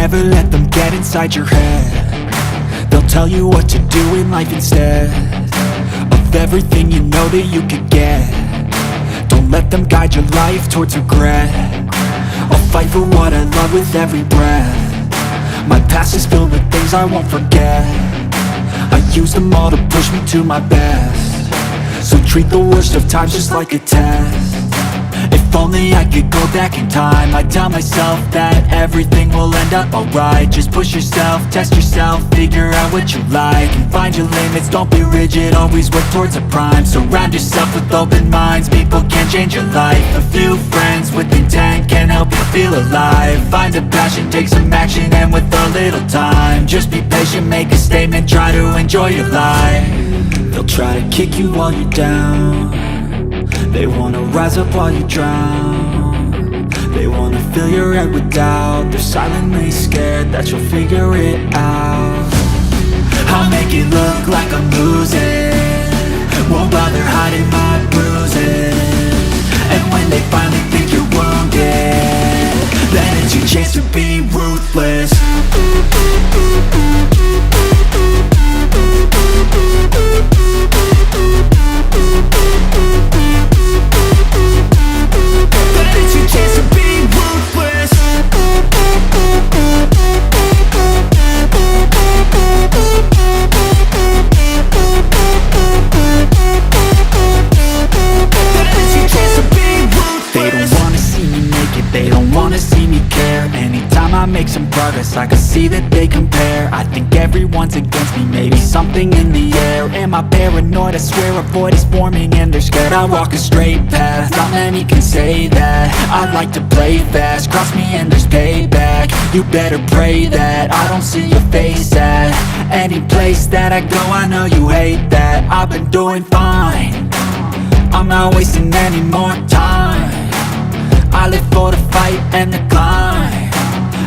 never let them get inside your head. They'll tell you what to do in life instead of everything you know that you could get. Don't let them guide your life towards regret. I'll fight for what I love with every breath. My past is filled with things I won't forget. I use them all to push me to my best. So treat the worst of times just like a test. If only I could go back in time, I'd tell myself that everything will end up alright. Just push yourself, test yourself, figure out what you like, and find your limits, don't be rigid, always work towards a prime. Surround yourself with open minds, people can change your life. A few friends with intent can help you feel alive. Find a passion, take some action, and with a little time, just be patient, make a statement, try to enjoy your life. They'll try to kick you while you're down. They wanna rise up while you drown. They wanna fill your head with doubt. They're silently scared that you'll figure it out. I'll make it look like I'm losing, won't bother hiding my bruises. And when they finally think you're wounded, then it's your chance to be ruthless. Make some progress, I can see that they compare. I think everyone's against me, maybe something in the air. Am I paranoid? I swear a void is forming and they're scared. I walk a straight path, not many can say that. I like to play fast, cross me and there's payback. You better pray that I don't see your face at any place that I go. I know you hate that. I've been doing fine, I'm not wasting any more time. I live for the fight and the climb,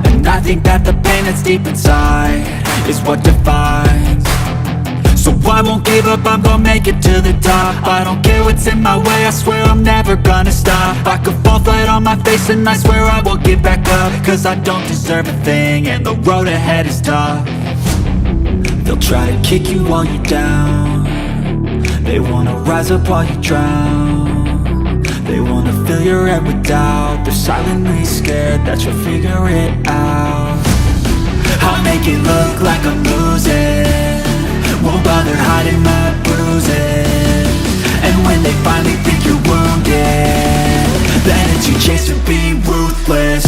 and I think that the pain that's deep inside is what defines. So I won't give up, I'm gonna make it to the top. I don't care what's in my way, I swear I'm never gonna stop. I could fall flat on my face and I swear I won't get back up, cause I don't deserve a thing and the road ahead is tough. They'll try to kick you while you're down. They wanna rise up while you drown. They wanna fill your head with doubt. They're silently scared that you'll figure it out. I'll make it look like I'm losing, won't bother hiding my bruises. And when they finally think you're wounded, then it's your chance to be ruthless.